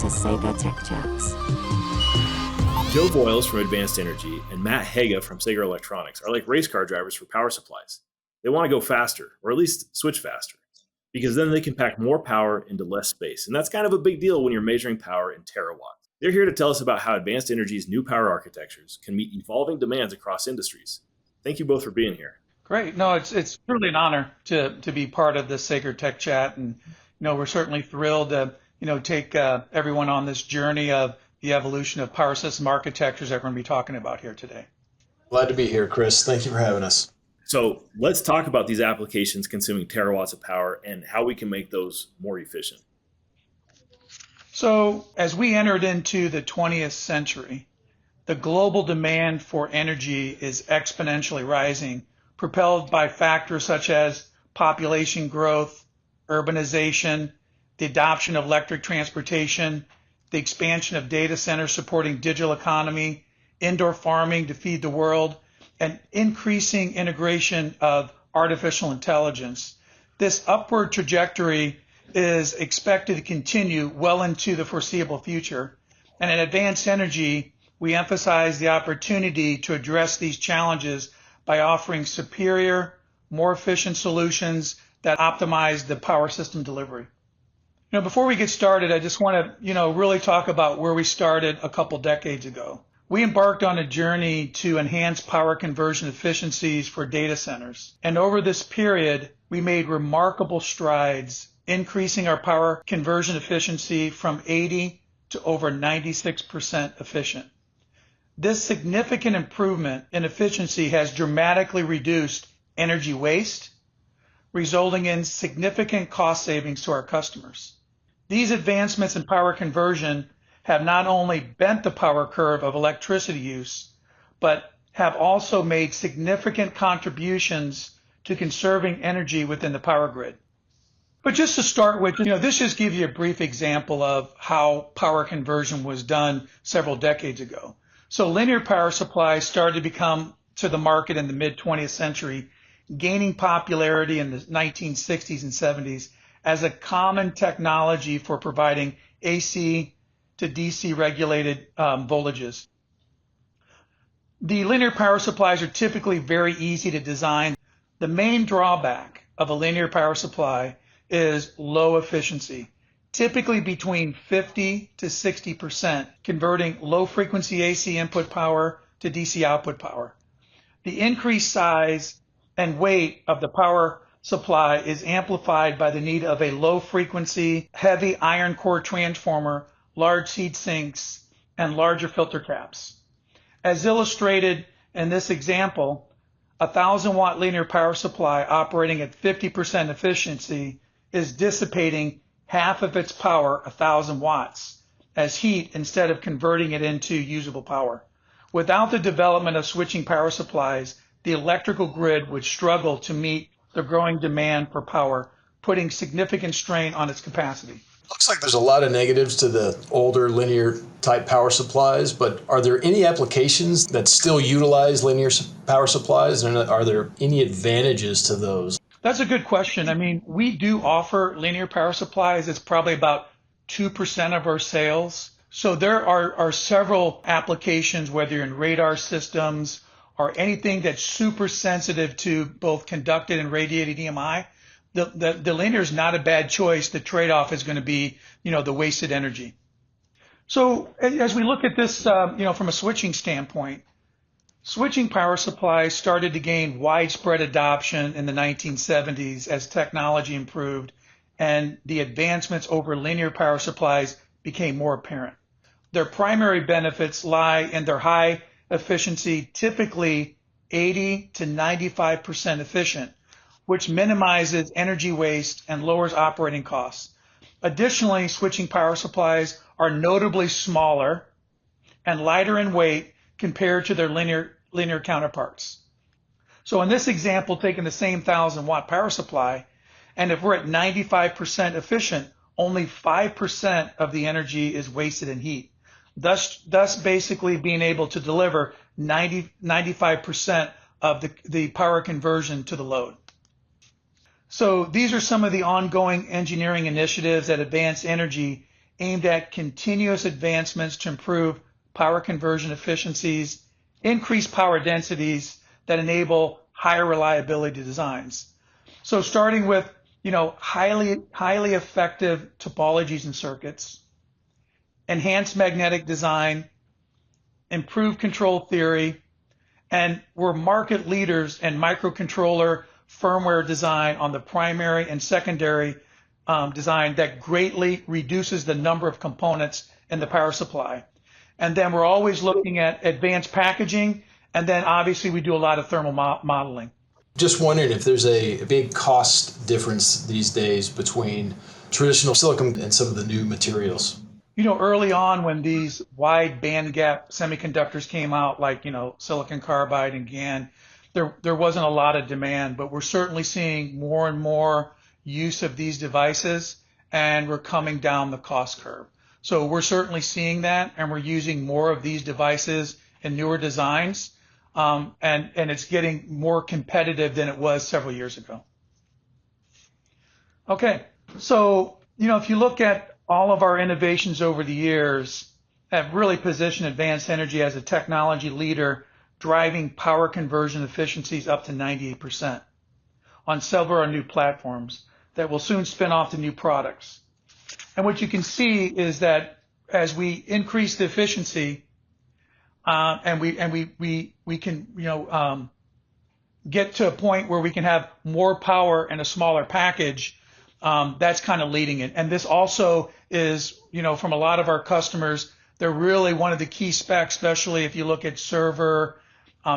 to Sega Tech Chats. Joe Voyles from Advanced Energy and Matt Haga from Sega Electronics are like race car drivers for power supplies. They want to go faster, or at least switch faster, because then they can pack more power into less space. And that's kind of a big deal when you're measuring power in terawatts. They're here to tell us about how Advanced Energy's new power architectures can meet evolving demands across industries. Thank you both for being here. Great. No, it's truly an honor to be part of this Sacred Tech Chat, and we're certainly thrilled to take everyone on this journey of the evolution of power system architectures that we're going to be talking about here today. Glad to be here, Chris. Thank you for having us. So let's talk about these applications consuming terawatts of power and how we can make those more efficient. So as we entered into the 20th century, the global demand for energy is exponentially rising, propelled by factors such as population growth, urbanization, the adoption of electric transportation, the expansion of data centers supporting digital economy, indoor farming to feed the world, and increasing integration of artificial intelligence. This upward trajectory is expected to continue well into the foreseeable future. And at Advanced Energy, we emphasize the opportunity to address these challenges by offering superior, more efficient solutions that optimize the power system delivery. Before we get started, I just want to, really talk about where we started a couple decades ago. We embarked on a journey to enhance power conversion efficiencies for data centers. And over this period, we made remarkable strides, increasing our power conversion efficiency from 80 to over 96% efficient. This significant improvement in efficiency has dramatically reduced energy waste, resulting in significant cost savings to our customers. These advancements in power conversion have not only bent the power curve of electricity use, but have also made significant contributions to conserving energy within the power grid. But just to start with, this just gives you a brief example of how power conversion was done several decades ago. So linear power supplies started to come to the market in the mid-20th century, gaining popularity in the 1960s and 70s as a common technology for providing AC to DC regulated voltages. The linear power supplies are typically very easy to design. The main drawback of a linear power supply is low efficiency, typically between 50 to 60%, converting low frequency AC input power to DC output power. The increased size and weight of the power supply is amplified by the need of a low frequency, heavy iron core transformer, large heat sinks, and larger filter caps. As illustrated in this example, a 1,000-watt linear power supply operating at 50% efficiency is dissipating half of its power, 1,000 watts, as heat instead of converting it into usable power. Without the development of switching power supplies, the electrical grid would struggle to meet the growing demand for power, putting significant strain on its capacity. Looks like there's a lot of negatives to the older linear type power supplies, but are there any applications that still utilize linear power supplies, and are there any advantages to those? That's a good question. I mean, we do offer linear power supplies. It's probably about 2% of our sales. So there are several applications, whether you're in radar systems or anything that's super sensitive to both conducted and radiated EMI. The linear is not a bad choice. The trade-off is going to be, the wasted energy. So as we look at this, from a switching standpoint, switching power supplies started to gain widespread adoption in the 1970s as technology improved and the advancements over linear power supplies became more apparent. Their primary benefits lie in their high efficiency, typically 80 to 95% efficient, which minimizes energy waste and lowers operating costs. Additionally, switching power supplies are notably smaller and lighter in weight compared to their linear counterparts. So in this example, taking the same 1,000-watt power supply, and if we're at 95% efficient, only 5% of the energy is wasted in heat, thus basically being able to deliver 95% of the power conversion to the load. So these are some of the ongoing engineering initiatives at Advanced Energy aimed at continuous advancements to improve power conversion efficiencies, increase power densities that enable higher reliability designs. So starting with, highly effective topologies and circuits, enhanced magnetic design, improved control theory, and we're market leaders in microcontroller firmware design on the primary and secondary design that greatly reduces the number of components in the power supply. And then we're always looking at advanced packaging, and then obviously we do a lot of thermal modeling. Just wondering if there's a big cost difference these days between traditional silicon and some of the new materials. Early on when these wide bandgap semiconductors came out, like, silicon carbide and GaN, there wasn't a lot of demand, but we're certainly seeing more and more use of these devices, and we're coming down the cost curve. So we're certainly seeing that, and we're using more of these devices in newer designs, and it's getting more competitive than it was several years ago. Okay, so, if you look at all of our innovations over the years have really positioned Advanced Energy as a technology leader, driving power conversion efficiencies up to 98% on several of our new platforms that will soon spin off to new products. And what you can see is that as we increase the efficiency, and we can get to a point where we can have more power in a smaller package, that's kind of leading it. And this also is, from a lot of our customers, they're really one of the key specs, especially if you look at server,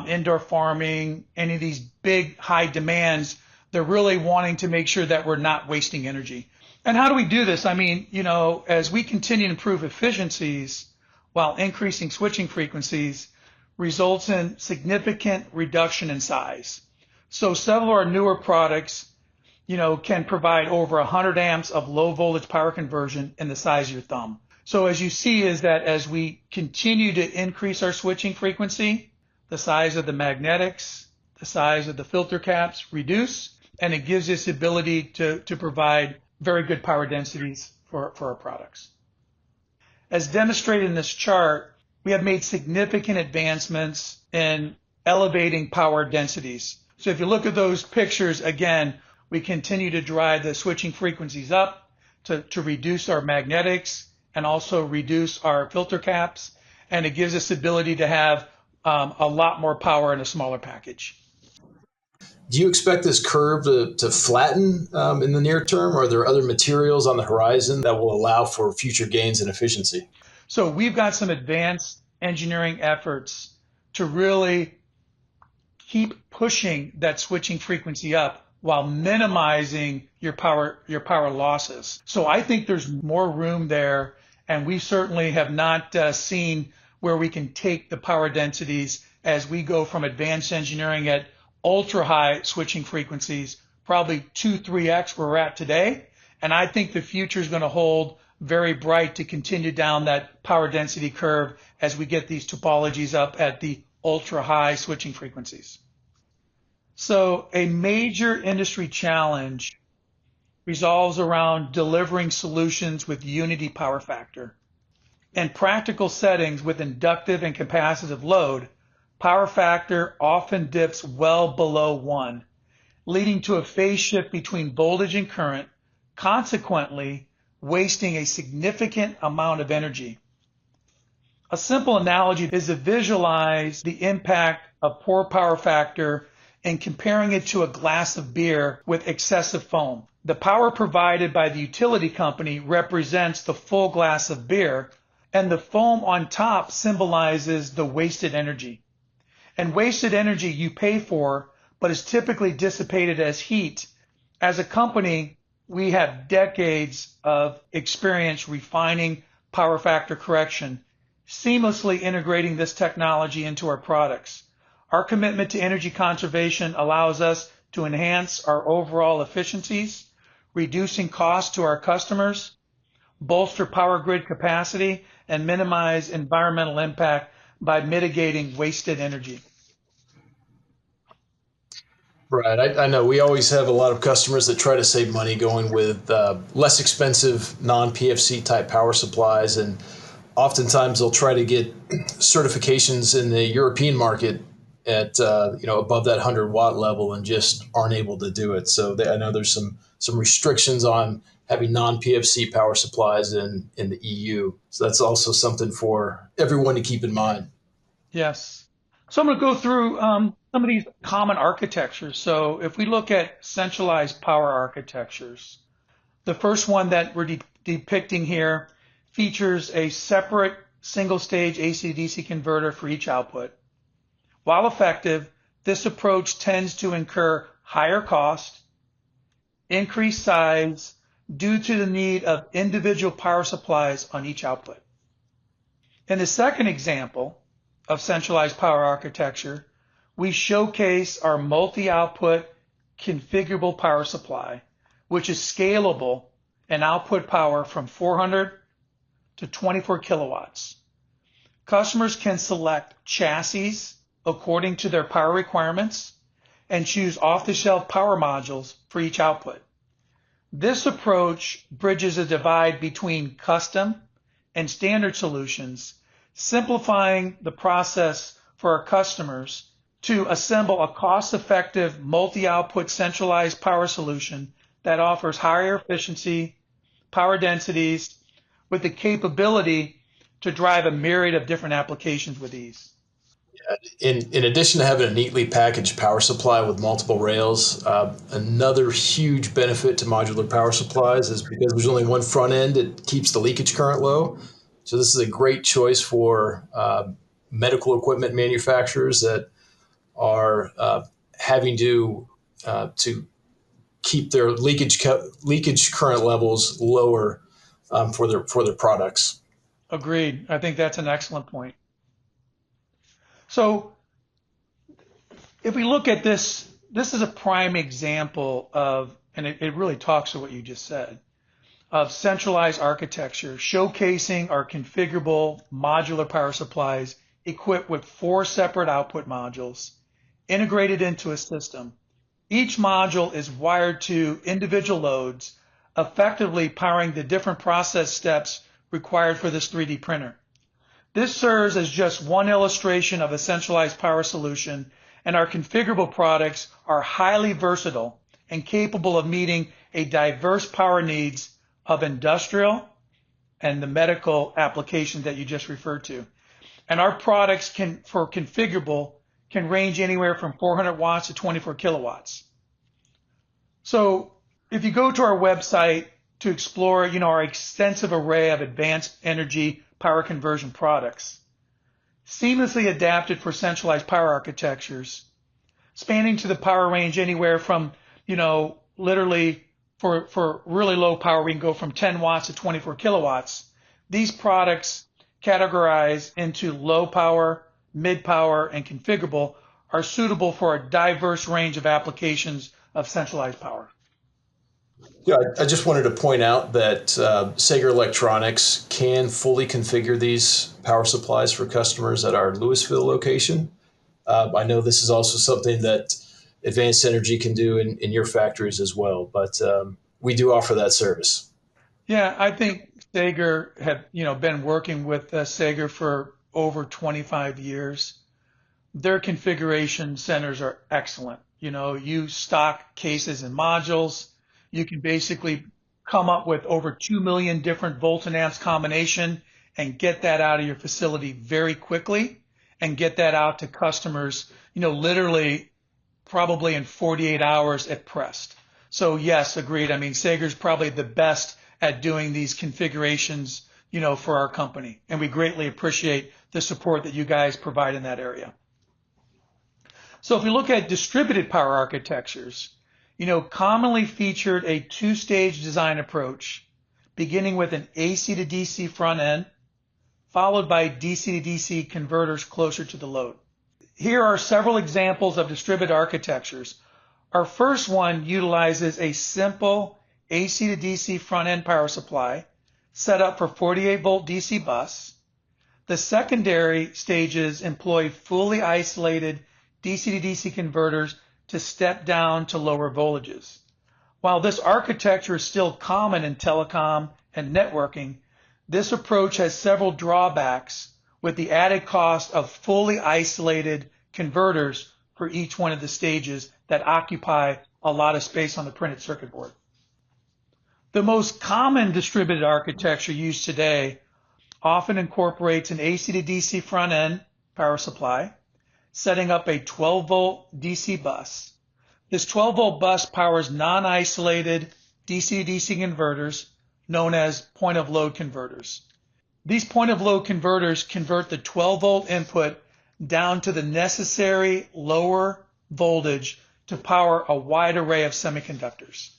indoor farming, any of these big high demands. They're really wanting to make sure that we're not wasting energy. And how do we do this? I mean, as we continue to improve efficiencies while increasing switching frequencies, results in significant reduction in size. So several of our newer products, can provide over 100 amps of low voltage power conversion in the size of your thumb. So as you see is that as we continue to increase our switching frequency, the size of the magnetics, the size of the filter caps reduce, and it gives us the ability to provide very good power densities for our products. As demonstrated in this chart, we have made significant advancements in elevating power densities. So if you look at those pictures, again, we continue to drive the switching frequencies up to reduce our magnetics and also reduce our filter caps. And it gives us the ability to have a lot more power in a smaller package. Do you expect this curve to flatten in the near term, or are there other materials on the horizon that will allow for future gains in efficiency? So we've got some advanced engineering efforts to really keep pushing that switching frequency up while minimizing your power losses. So I think there's more room there, and we certainly have not seen where we can take the power densities as we go from advanced engineering at ultra high switching frequencies, probably 2-3x where we're at today. And I think the future is going to hold very bright to continue down that power density curve as we get these topologies up at the ultra high switching frequencies. So a major industry challenge revolves around delivering solutions with unity power factor. In practical settings with inductive and capacitive load, power factor often dips well below 1, leading to a phase shift between voltage and current, consequently wasting a significant amount of energy. A simple analogy is to visualize the impact of poor power factor and comparing it to a glass of beer with excessive foam. The power provided by the utility company represents the full glass of beer, and the foam on top symbolizes the wasted energy. And wasted energy you pay for, but is typically dissipated as heat. As a company, we have decades of experience refining power factor correction, seamlessly integrating this technology into our products. Our commitment to energy conservation allows us to enhance our overall efficiencies, reducing costs to our customers, bolster power grid capacity, and minimize environmental impact by mitigating wasted energy. Right. I know we always have a lot of customers that try to save money going with less expensive non-PFC type power supplies, and oftentimes they'll try to get certifications in the European market at above that 100-watt level and just aren't able to do it. So I know there's some restrictions on having non-PFC power supplies in the EU. So that's also something for everyone to keep in mind. Yes. So I'm going to go through some of these common architectures. So if we look at centralized power architectures, the first one that we're depicting here features a separate single-stage AC-DC converter for each output. While effective, this approach tends to incur higher cost, increased size due to the need of individual power supplies on each output. In the second example of centralized power architecture, we showcase our multi-output configurable power supply, which is scalable and output power from 400 to 24 kilowatts. Customers can select chassis according to their power requirements and choose off-the-shelf power modules for each output. This approach bridges a divide between custom and standard solutions, simplifying the process for our customers to assemble a cost-effective multi-output centralized power solution that offers higher efficiency, power densities, with the capability to drive a myriad of different applications with ease. In addition to having a neatly packaged power supply with multiple rails, another huge benefit to modular power supplies is because there's only one front end, it keeps the leakage current low. So this is a great choice for medical equipment manufacturers that are having to keep their leakage current levels lower for their products. Agreed. I think that's an excellent point. So if we look at this, this is a prime example of, and it really talks to what you just said, of centralized architecture, showcasing our configurable modular power supplies equipped with 4 separate output modules integrated into a system. Each module is wired to individual loads, effectively powering the different process steps required for this 3D printer. This serves as just one illustration of a centralized power solution, and our configurable products are highly versatile and capable of meeting a diverse power needs of industrial and the medical applications that you just referred to. And our products for configurable can range anywhere from 400 watts to 24 kilowatts. So if you go to our website to explore, our extensive array of advanced energy power conversion products, seamlessly adapted for centralized power architectures, spanning to the power range anywhere from, literally for really low power, we can go from 10 watts to 24 kilowatts. These products categorized into low power, mid power, and configurable are suitable for a diverse range of applications of centralized power. Yeah, I just wanted to point out that Sager Electronics can fully configure these power supplies for customers at our Louisville location. I know this is also something that Advanced Energy can do in your factories as well, but we do offer that service. Yeah, I think Sager have been working with Sager for over 25 years. Their configuration centers are excellent. You stock cases and modules. You can basically come up with over 2 million different volts and amps combination and get that out of your facility very quickly and get that out to customers, literally probably in 48 hours at pressed. So yes, agreed. I mean, Sager's probably the best at doing these configurations, for our company. And we greatly appreciate the support that you guys provide in that area. So if we look at distributed power architectures, commonly featured a 2-stage design approach, beginning with an AC to DC front end, followed by DC to DC converters closer to the load. Here are several examples of distributed architectures. Our first one utilizes a simple AC to DC front end power supply set up for 48 volt DC bus. The secondary stages employ fully isolated DC to DC converters to step down to lower voltages. While this architecture is still common in telecom and networking, this approach has several drawbacks with the added cost of fully isolated converters for each one of the stages that occupy a lot of space on the printed circuit board. The most common distributed architecture used today often incorporates an AC to DC front end power supply, setting up a 12-volt DC bus. This 12-volt bus powers non-isolated DC to DC converters known as point-of-load converters. These point-of-load converters convert the 12-volt input down to the necessary lower voltage to power a wide array of semiconductors.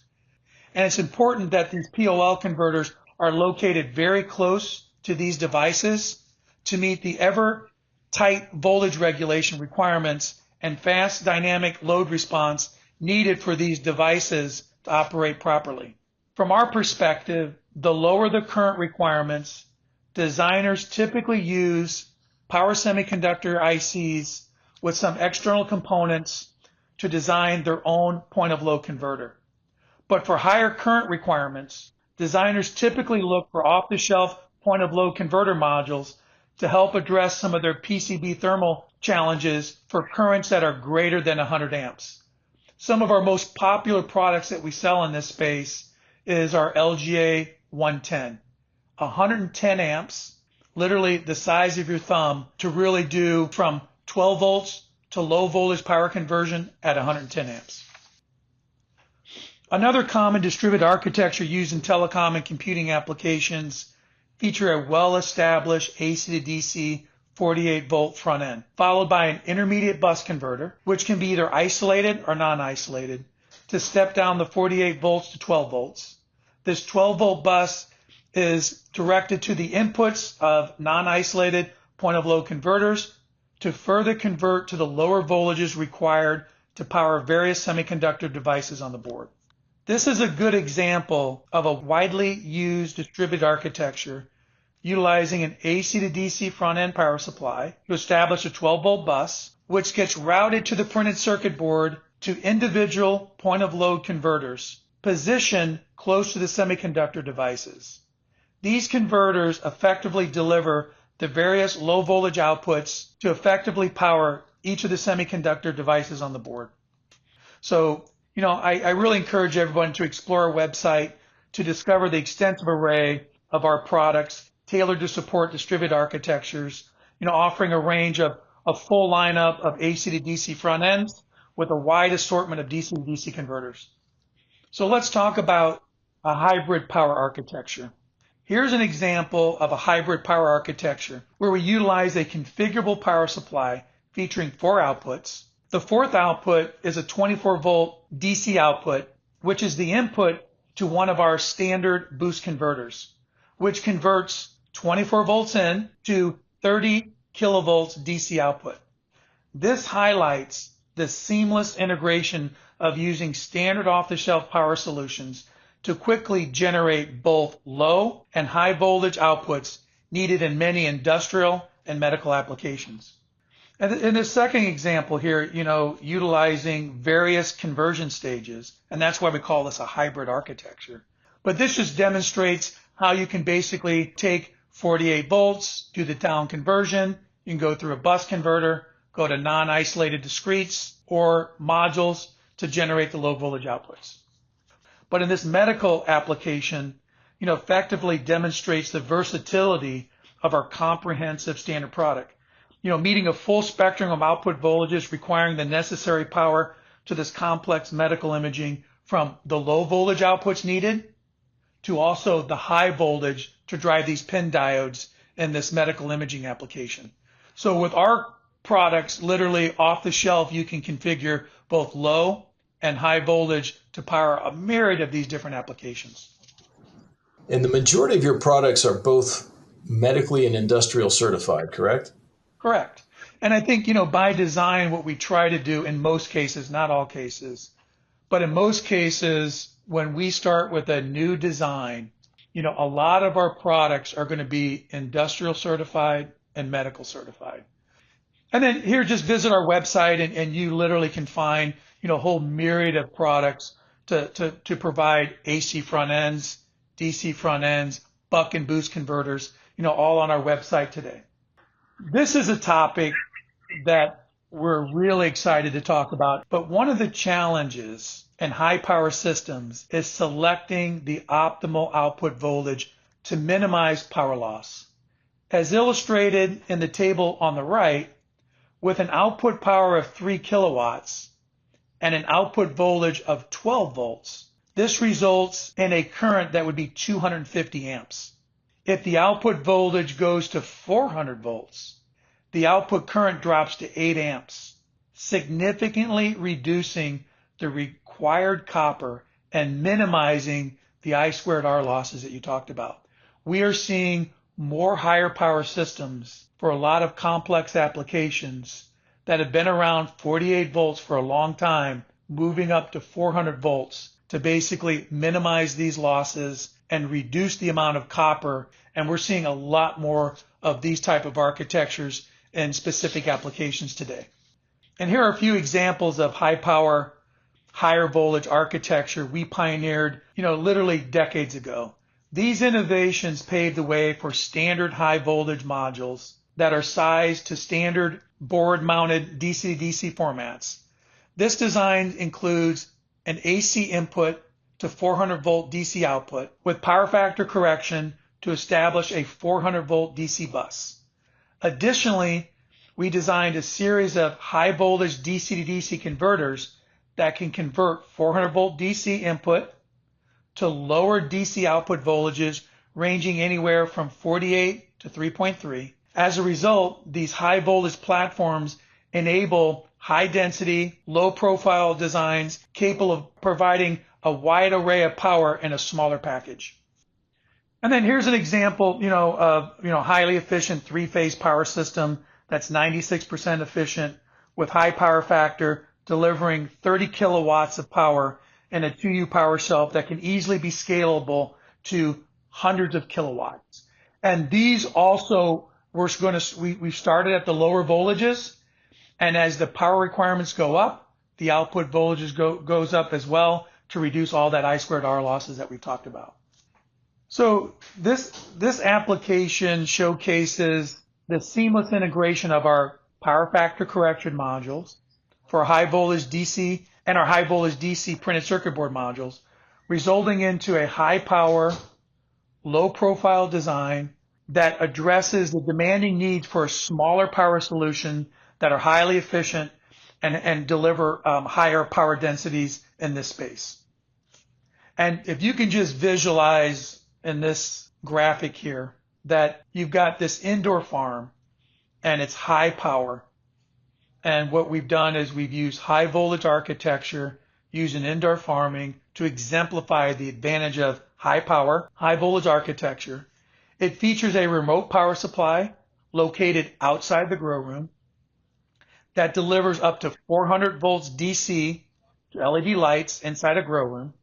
And it's important that these POL converters are located very close to these devices to meet the ever tight voltage regulation requirements and fast dynamic load response needed for these devices to operate properly. From our perspective, the lower the current requirements, designers typically use power semiconductor ICs with some external components to design their own point-of-load converter. But for higher current requirements, designers typically look for off-the-shelf point-of-load converter modules to help address some of their PCB thermal challenges for currents that are greater than 100 amps. Some of our most popular products that we sell in this space is our LGA 110. 110 amps, literally the size of your thumb, to really do from 12 volts to low voltage power conversion at 110 amps. Another common distributed architecture used in telecom and computing applications feature a well-established AC to DC 48-volt front end, followed by an intermediate bus converter, which can be either isolated or non-isolated, to step down the 48 volts to 12 volts. This 12-volt bus is directed to the inputs of non-isolated point-of-load converters to further convert to the lower voltages required to power various semiconductor devices on the board. This is a good example of a widely used distributed architecture utilizing an AC to DC front-end power supply to establish a 12-volt bus, which gets routed to the printed circuit board to individual point-of-load converters positioned close to the semiconductor devices. These converters effectively deliver the various low-voltage outputs to effectively power each of the semiconductor devices on the board. So, I really encourage everyone to explore our website to discover the extensive array of our products tailored to support distributed architectures, offering a range of a full lineup of AC to DC front ends with a wide assortment of DC to DC converters. So let's talk about a hybrid power architecture. Here's an example of a hybrid power architecture where we utilize a configurable power supply featuring 4 outputs. The 4th output is a 24-volt DC output, which is the input to one of our standard boost converters, which converts 24 volts in to 30 kilovolts DC output. This highlights the seamless integration of using standard off-the-shelf power solutions to quickly generate both low and high voltage outputs needed in many industrial and medical applications. And in the second example here, utilizing various conversion stages, and that's why we call this a hybrid architecture. But this just demonstrates how you can basically take 48 volts, do the down conversion, you can go through a bus converter, go to non-isolated discretes or modules to generate the low voltage outputs. But in this medical application, effectively demonstrates the versatility of our comprehensive standard product. Meeting a full spectrum of output voltages requiring the necessary power to this complex medical imaging from the low voltage outputs needed to also the high voltage to drive these pin diodes in this medical imaging application. So with our products, literally off the shelf, you can configure both low and high voltage to power a myriad of these different applications. And the majority of your products are both medically and industrial certified, correct? Correct. And I think, by design, what we try to do in most cases, not all cases, but in most cases, when we start with a new design, a lot of our products are going to be industrial certified and medical certified. And then here, just visit our website and you literally can find, a whole myriad of products to provide AC front ends, DC front ends, buck and boost converters, all on our website today. This is a topic that we're really excited to talk about, but one of the challenges in high power systems is selecting the optimal output voltage to minimize power loss. As illustrated in the table on the right, with an output power of 3 kilowatts and an output voltage of 12 volts, this results in a current that would be 250 amps. If the output voltage goes to 400 volts, the output current drops to 8 amps, significantly reducing the required copper and minimizing the I squared R losses that you talked about. We are seeing more higher power systems for a lot of complex applications that have been around 48 volts for a long time, moving up to 400 volts to basically minimize these losses and reduce the amount of copper. And we're seeing a lot more of these type of architectures in specific applications today. And here are a few examples of high power, higher voltage architecture we pioneered, literally decades ago. These innovations paved the way for standard high voltage modules that are sized to standard board mounted DC-DC formats. This design includes an AC input to 400 volt DC output with power factor correction to establish a 400 volt DC bus. Additionally, we designed a series of high voltage DC to DC converters that can convert 400 volt DC input to lower DC output voltages ranging anywhere from 48 to 3.3. As a result, these high voltage platforms enable high density, low profile designs capable of providing a wide array of power in a smaller package. And then here's an example, of, highly efficient three-phase power system that's 96% efficient with high power factor, delivering 30 kilowatts of power and a 2U power shelf that can easily be scalable to hundreds of kilowatts. And these also, we started at the lower voltages, and as the power requirements go up, the output voltages goes up as well to reduce all that I squared R losses that we talked about. So this application showcases the seamless integration of our power factor correction modules for high voltage DC and our high voltage DC printed circuit board modules, resulting into a high power, low profile design that addresses the demanding needs for a smaller power solution that are highly efficient and deliver higher power densities in this space. And if you can just visualize in this graphic here that you've got this indoor farm and it's high power. And what we've done is we've used high voltage architecture using indoor farming to exemplify the advantage of high power, high voltage architecture. It features a remote power supply located outside the grow room that delivers up to 400 volts DC to LED lights inside a grow room.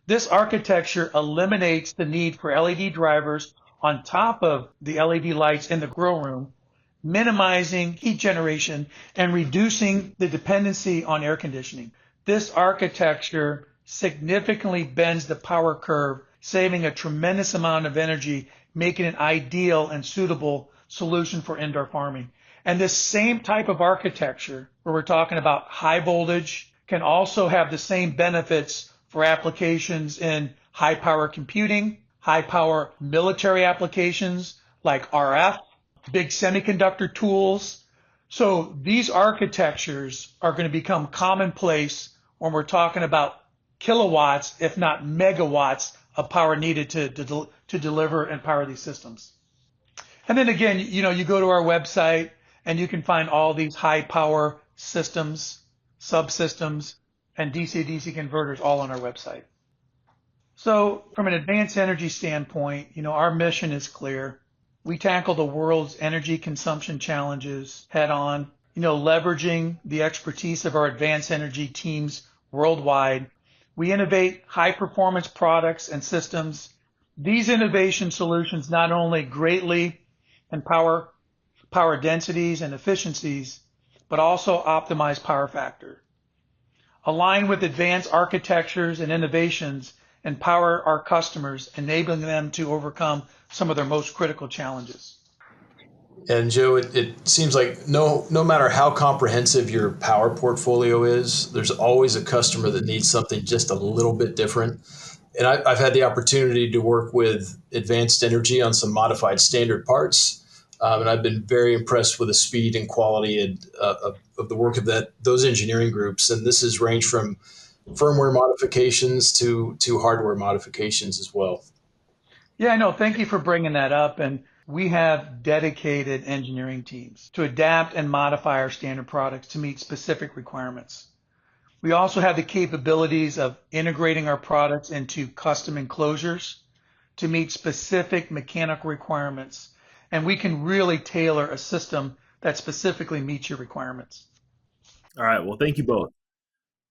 This architecture eliminates the need for LED drivers on top of the LED lights in the grow room, minimizing heat generation and reducing the dependency on air conditioning. This architecture significantly bends the power curve, saving a tremendous amount of energy, making it ideal and suitable solution for indoor farming. And this same type of architecture, where we're talking about high voltage, can also have the same benefits for applications in high power computing, high power military applications like RF, big semiconductor tools. So these architectures are going to become commonplace when we're talking about kilowatts, if not megawatts, of power needed to deliver and power these systems. And then again, you go to our website and you can find all these high power systems, subsystems, and DC-DC converters all on our website. So from an advanced energy standpoint, our mission is clear. We tackle the world's energy consumption challenges head on, leveraging the expertise of our advanced energy teams worldwide. We innovate high performance products and systems. These innovation solutions not only greatly empower power densities and efficiencies, but also optimize power factor. Align with advanced architectures and innovations, empower our customers, enabling them to overcome some of their most critical challenges. And Joe, it seems like no matter how comprehensive your power portfolio is, there's always a customer that needs something just a little bit different. And I've had the opportunity to work with Advanced Energy on some modified standard parts, and I've been very impressed with the speed and quality of the work of those engineering groups. And this has ranged from firmware modifications to hardware modifications as well. Yeah, I know. Thank you for bringing that up. And we have dedicated engineering teams to adapt and modify our standard products to meet specific requirements. We also have the capabilities of integrating our products into custom enclosures to meet specific mechanical requirements. And we can really tailor a system that specifically meets your requirements. All right. Well, thank you both.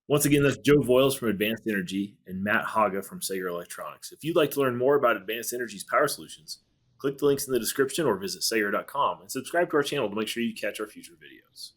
Once again, that's Joe Voyles from Advanced Energy and Matt Haga from Sager Electronics. If you'd like to learn more about Advanced Energy's power solutions, click the links in the description or visit Sager.com and subscribe to our channel to make sure you catch our future videos.